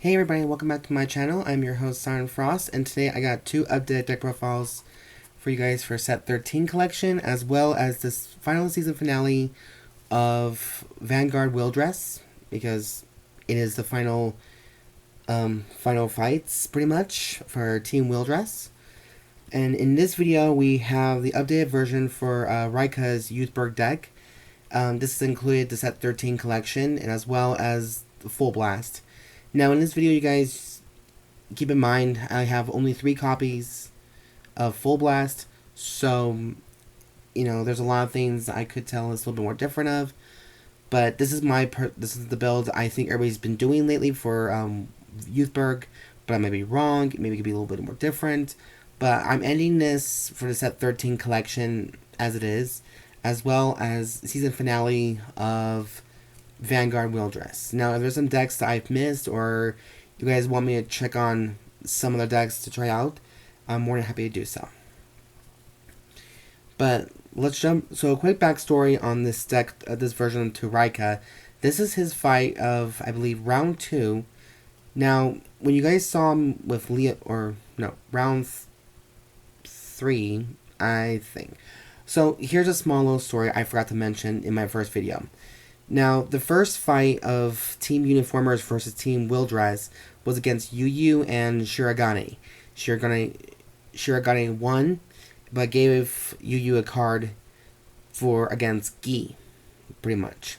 Hey everybody, welcome back to my channel. I'm your host, Siren Frost, and today I got two updated deck profiles for you guys for set 13 collection, as well as this final season finale of Vanguard RevolDress, because it is the final fights, pretty much, for Team RevolDress. And in this video, we have the updated version for Raika's Youthberk deck. This has included the set 13 collection, and as well as the Full Blast. Now, in this video, you guys keep in mind, I have only 3 copies of Full Blast, so, you know, there's a lot of things I could tell it's a little bit more different of, but this is this is the build I think everybody's been doing lately for Youthberk, but I may be wrong, maybe it could be a little bit more different, but I'm ending this for the set 13 collection as it is, as well as season finale of Vanguard RevolDress. Now, if there's some decks that I've missed, or you guys want me to check on some of the decks to try out, I'm more than happy to do so. But let's jump. So, a quick backstory on this deck, this version to Raika. This is his fight of, I believe, round 2. Now, when you guys saw him with round 3, I think. So, here's a small little story I forgot to mention in my first video. Now, the first fight of Team Uniformers versus Team RevolDress was against Yu and Shiragane. Shiragane won, but gave Yu a card against Gi, pretty much.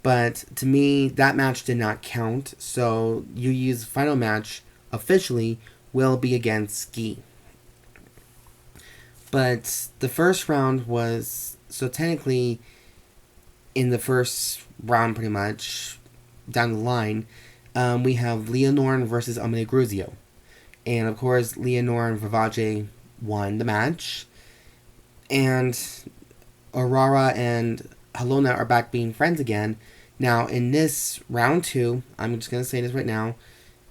But to me, that match did not count, so Yu's final match, officially, will be against Gi. But the first round was, so technically, in the first round, pretty much, down the line, we have Leonor versus Gruzio. And, of course, Leonor and Vavaje won the match. And Aurora and Halona are back being friends again. Now, in this round 2, I'm just going to say this right now,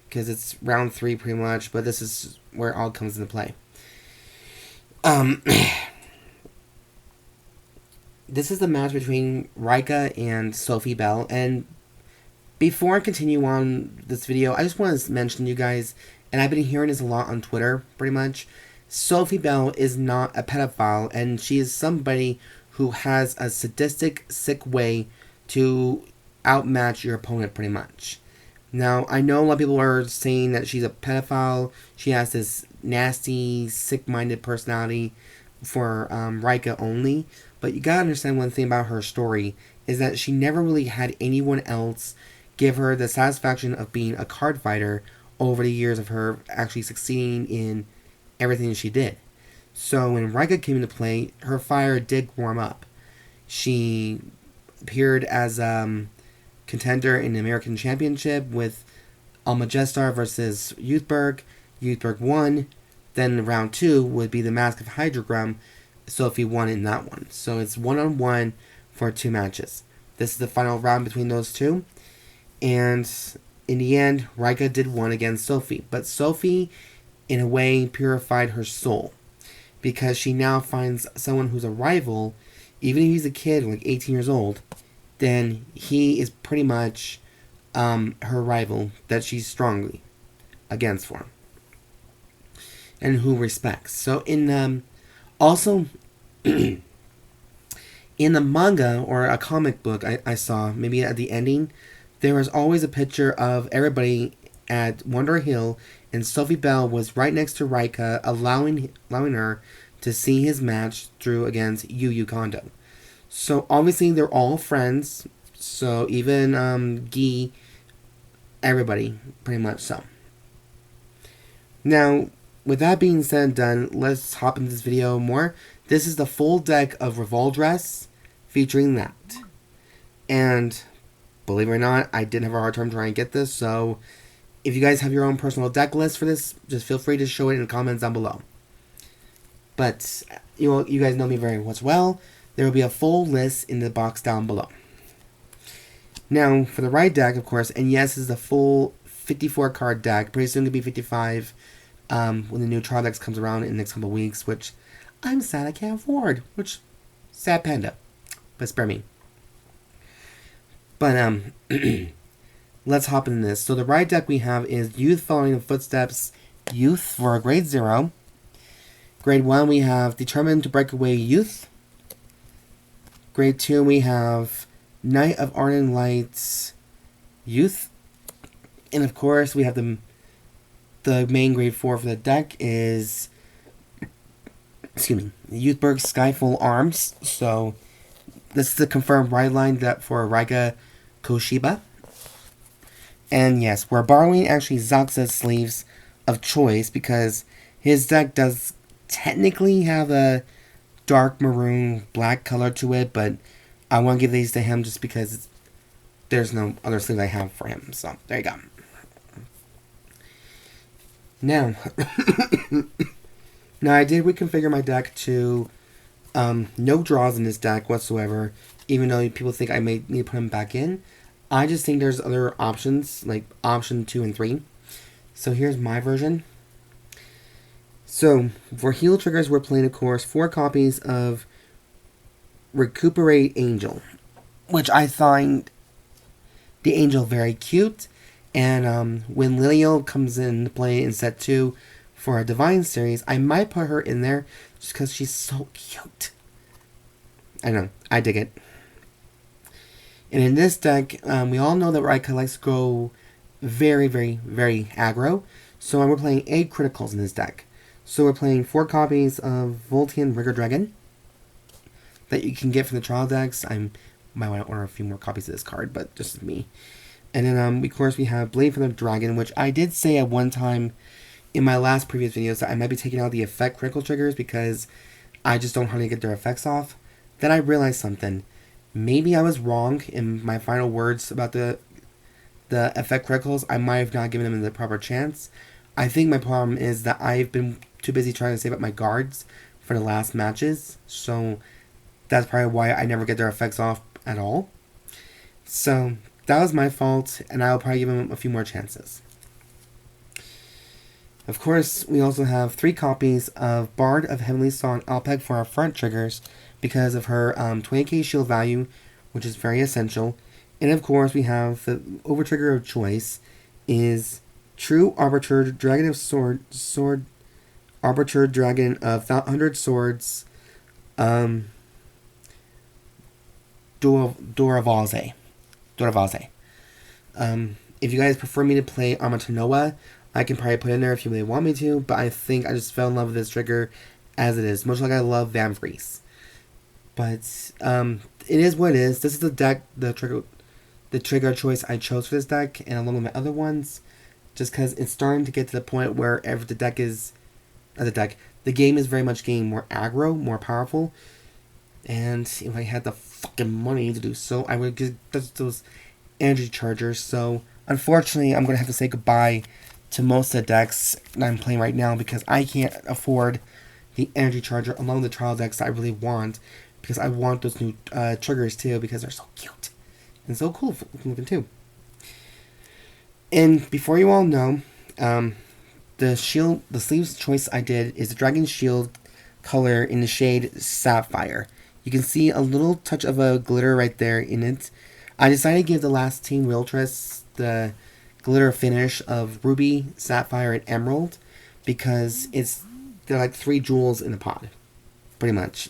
because it's round 3 pretty much, but this is where it all comes into play. This is the match between Raika and Sophie Bell, and before I continue on this video, I just want to mention to you guys, and I've been hearing this a lot on Twitter, pretty much, Sophie Bell is not a pedophile, and she is somebody who has a sadistic, sick way to outmatch your opponent, pretty much. Now, I know a lot of people are saying that she's a pedophile, she has this nasty, sick-minded personality for Raika only, but you gotta understand one thing about her story, is that she never really had anyone else give her the satisfaction of being a card fighter over the years of her actually succeeding in everything that she did. So when Raika came into play, her fire did warm up. She appeared as contender in the American Championship with Almagestar versus Youthberk. Youthberk won. Then round 2 would be the Mask of Hydrogram. Sophie won in that one. So it's 1-on-1 for 2 matches. This is the final round between those two. And in the end, Raika did win against Sophie. But Sophie, in a way, purified her soul. Because she now finds someone who's a rival, even if he's a kid, like 18 years old, then he is pretty much her rival that she's strongly against for. And who respects. So in also in the manga or a comic book I saw, maybe at the ending, there was always a picture of everybody at Wonder Hill, and Sophie Bell was right next to Raika, allowing her to see his match through against Yu Kondo. So obviously they're all friends. So even Gi, everybody, pretty much so. Now, with that being said and done, let's hop into this video more. This is the full deck of RevolDress featuring that. And believe it or not, I did have a hard time trying to get this, so if you guys have your own personal deck list for this, just feel free to show it in the comments down below. But you guys know me very much well. There will be a full list in the box down below. Now, for the right deck, of course, and yes, this is a full 54 card deck. Pretty soon to be 55 when the new trial decks comes around in the next couple of weeks, which I'm sad I can't afford. Which, sad panda. But spare me. But let's hop into this. So the right deck we have is Youth Following the Footsteps Youth for a grade 0. Grade 1 we have Determined to Break Away Youth. Grade 2 we have Knight of Ardent Lights Youth. And of course we have the main grade 4 for the deck is, Youthberk Skyfall Arms. So this is the confirmed ride line that for Raika Koshiba. And yes, we're borrowing actually Zaxa's sleeves of choice because his deck does technically have a dark maroon black color to it, but I want to give these to him just because there's no other sleeves I have for him. So there you go. Now, I did reconfigure my deck to no draws in this deck whatsoever, even though people think I may need to put them back in. I just think there's other options, like option 2 and 3. So here's my version. So, for heal triggers, we're playing, of course, 4 copies of Recuperate Angel, which I find the Angel very cute. And when Lilio comes in to play in set 2 for a Divine series, I might put her in there just because she's so cute. I know, I dig it. And in this deck, we all know that Raika likes to go very, very, very aggro. So we're playing 8 criticals in this deck. So we're playing 4 copies of Voltian Rigor Dragon that you can get from the trial decks. I might want to order a few more copies of this card, but just me. And then, of course, we have Blade from the Dragon, which I did say at one time in my last previous videos that I might be taking out the effect critical triggers because I just don't know how to get their effects off. Then I realized something. Maybe I was wrong in my final words about the effect criticals. I might have not given them the proper chance. I think my problem is that I've been too busy trying to save up my guards for the last matches. So that's probably why I never get their effects off at all. So that was my fault, and I'll probably give them a few more chances. Of course, we also have 3 copies of Bard of Heavenly Song Alpacc for our front triggers because of her 20k shield value, which is very essential. And of course, we have the overtrigger of choice is True Arbiter Dragon of Sword Arbiter Dragon of 100 Swords Duralvalse. If you guys prefer me to play Armatanoa, I can probably put in there if you really want me to, but I think I just fell in love with this trigger as it is, much like I love Vanquish. But it is what it is. This is the deck, the trigger choice I chose for this deck, and along with my other ones, just because it's starting to get to the point where the game is very much getting more aggro, more powerful, and if I had the fucking money to do so, I would get those energy chargers. So unfortunately, I'm going to have to say goodbye to most of the decks that I'm playing right now because I can't afford the energy charger along the trial decks that I really want, because I want those new triggers too because they're so cute and so cool looking too. And before you all know, the sleeves choice I did is the Dragon Shield color in the shade Sapphire. You can see a little touch of a glitter right there in it. I decided to give the last team RevolDress the glitter finish of Ruby, Sapphire, and Emerald because they're like 3 jewels in a pod, pretty much.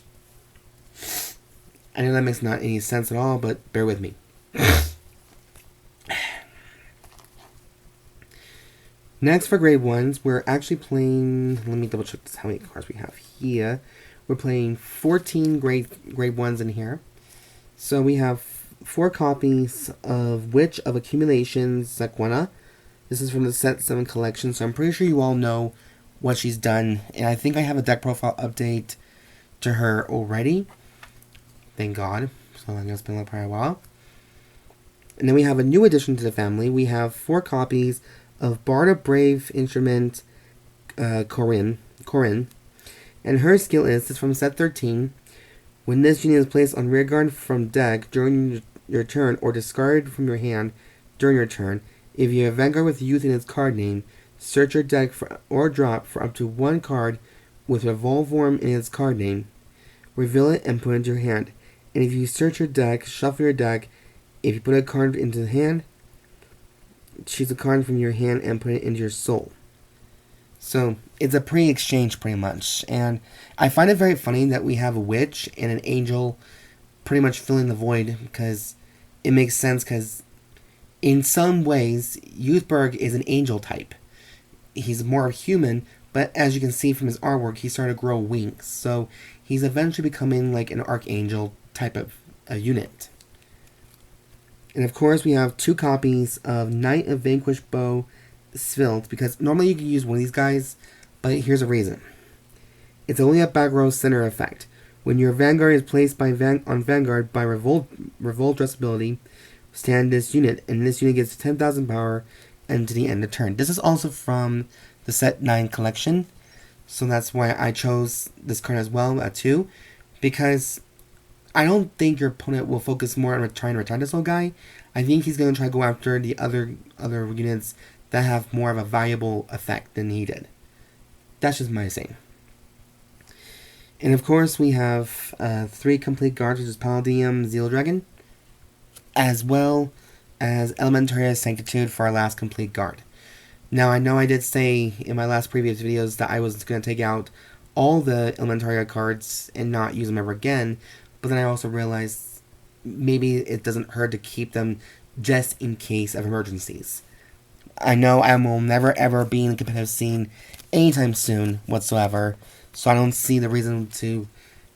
I know that makes not any sense at all, but bear with me. Next, for grade 1s, we're actually playing... Let me double check how many cards we have here. We're playing 14 grade 1s in here. So we have 4 copies of Witch of Accumulation, Sequana. This is from the Set 7 collection, so I'm pretty sure you all know what she's done. And I think I have a deck profile update to her already. Thank God. So I'm going to spend a while. And then we have a new addition to the family. We have 4 copies of Bard of Brave Instrument, Corino. And her skill is, this is from set 13. When this unit is placed on rear guard from deck during your turn or discarded from your hand during your turn, if you have Vanguard with Youth in its card name, search your deck or drop for up to 1 card with RevolForm in its card name. Reveal it and put it into your hand. And if you search your deck, shuffle your deck. If you put a card into the hand, choose a card from your hand and put it into your soul. So it's a pre-exchange pretty much. And I find it very funny that we have a witch and an angel pretty much filling the void, because it makes sense, because in some ways Youthberk is an angel type. He's more human, but as you can see from his artwork, he started to grow wings. So he's eventually becoming like an archangel type of a unit. And of course, we have 2 copies of Knight of Vanquish Bow Sfilt, because normally you can use one of these guys, but here's a reason. It's only a back row center effect. When your Vanguard is placed on Vanguard by RevolDress ability, stand this unit, and this unit gets 10,000 power into the end of turn. This is also from the Set 9 collection, so that's why I chose this card as well at 2, because I don't think your opponent will focus more on trying to return this little guy. I think he's going to try to go after the other units that have more of a valuable effect than he did. That's just my saying. And of course, we have 3 complete guards, which is Palladium, Zeal Dragon, as well as Elementaria Sanctitude for our last complete guard. Now, I know I did say in my last previous videos that I was going to take out all the Elementaria cards and not use them ever again, but then I also realized maybe it doesn't hurt to keep them just in case of emergencies. I know I will never ever be in the competitive scene anytime soon whatsoever, so I don't see the reason to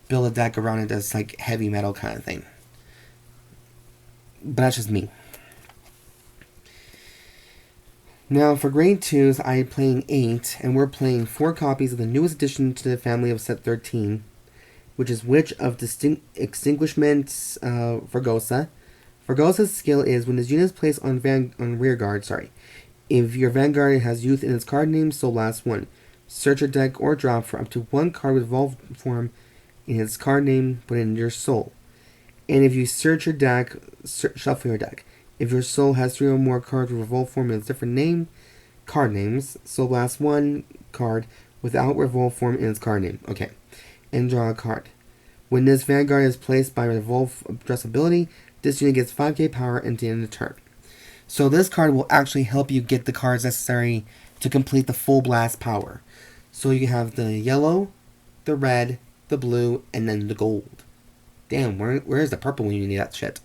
build a deck around it that's like heavy metal kind of thing. But that's just me. Now for grade 2s, I'm playing 8, and we're playing 4 copies of the newest addition to the family of set 13, which is Witch of Extinguishment, Fergosa. Fergosa's skill is when this unit is placed on rearguard, if your Vanguard has Youth in its card name, Soul Blast 1. Search your deck or drop for up to 1 card with RevolForm in its card name, put it in your soul. And if you search your deck, shuffle your deck. If your soul has 3 or more cards with RevolForm in its different card names, Soul Blast 1 card without RevolForm in its card name. Okay. And draw a card. When this Vanguard is placed by RevolDress ability, this unit gets 5k power into the end of the turn. So this card will actually help you get the cards necessary to complete the full blast power. So you have the yellow, the red, the blue, and then the gold. Damn, where is the purple when you need that shit?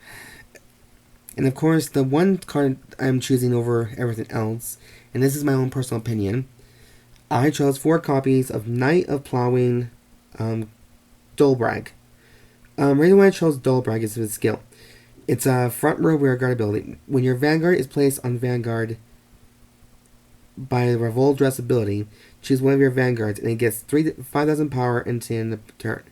And of course, the one card I'm choosing over everything else, and this is my own personal opinion, I chose 4 copies of Knight of Plowing, Dolbraig. Reason why I chose Dolbraig is his skill. It's a front row rearguard ability. When your Vanguard is placed on Vanguard by the RevolDress ability, choose one of your Vanguards and it gets 5,000 power into the end of the turn.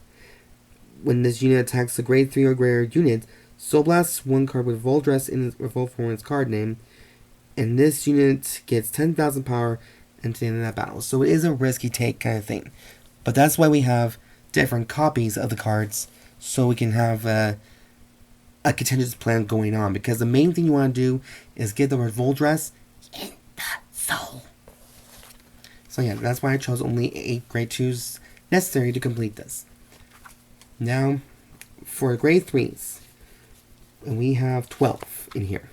When this unit attacks a grade 3 or greater unit, Soul Blasts 1 card with RevolDress in its RevolForm in its card name, and this unit gets 10,000 power into the end of that battle. So it is a risky take kind of thing. But that's why we have different copies of the cards, so we can have a contingency plan going on. Because the main thing you want to do is get the RevolDress in the soul. So yeah, that's why I chose only 8 grade 2s necessary to complete this. Now, for grade 3s, and we have 12 in here.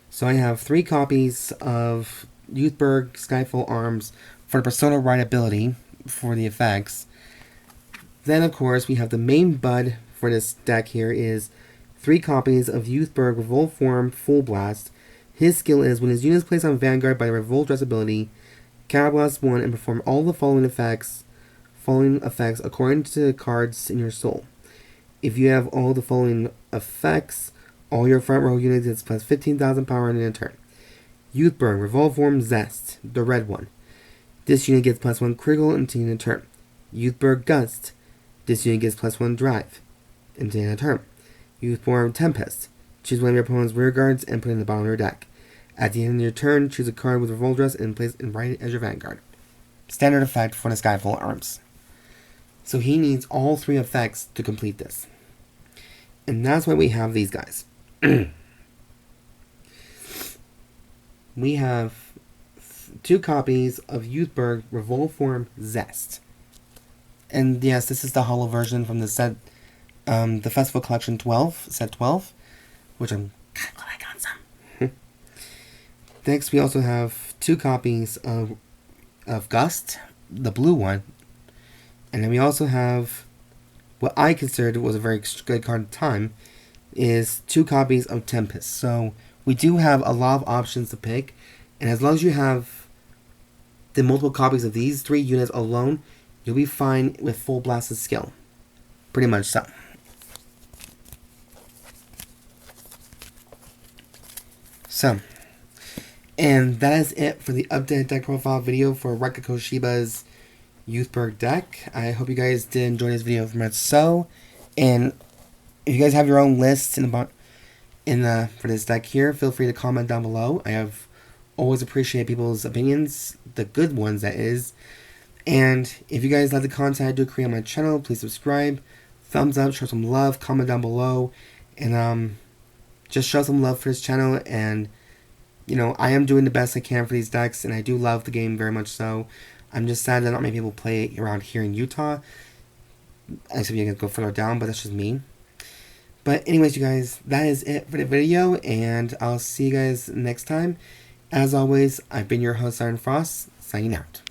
So I have 3 copies of Youthberk Skyfall arms for the Persona Ride ability for the effects. Then, of course, we have the main bud for this deck here is 3 copies of Youthberk RevolForm Full Blast. His skill is when his unit is placed on Vanguard by the RevolDress ability, Counterblast 1 and perform all the following effects according to the cards in your soul. If you have all the following effects, all your front row units gets plus 15,000 power in a turn. Youthberk RevolForm Zest, the red one. This unit gets plus 1 critical into the turn. Youthberk Gust. This unit gets plus 1 drive into the turn. Youthberk Tempest. Choose one of your opponent's rear guards and put it in the bottom of your deck. At the end of your turn, choose a card with RevolDress and place it right as your Vanguard. Standard effect for the Skyfall arms. So he needs all 3 effects to complete this. And that's why we have these guys. We have 2 copies of Youthberk RevolForm Zest. And yes, this is the holo version from the set, the Festival Collection 12, set 12, which I'm kind of glad I got some. Next, we also have 2 copies of Gust, the blue one. And then we also have what I considered was a very good card at the time, is 2 copies of Tempest. So we do have a lot of options to pick, and as long as you have the multiple copies of these 3 units alone, you'll be fine with full blasted skill. Pretty much so. And that is it for the updated deck profile video for Raika Koshiba's Youthberk deck. I hope you guys did enjoy this video very much so. And if you guys have your own lists for this deck here, feel free to comment down below. I have always appreciated people's opinions, the good ones that is. And if you guys like the content I do create on my channel, please subscribe, thumbs up, show some love, comment down below, and just show some love for this channel. And you know, I am doing the best I can for these decks, and I do love the game very much so. I'm just sad that not many people play it around here in Utah. Except you can go further down, but that's just me. But anyways, you guys, that is it for the video, and I'll see you guys next time. As always, I've been your host, Iron Frost, signing out.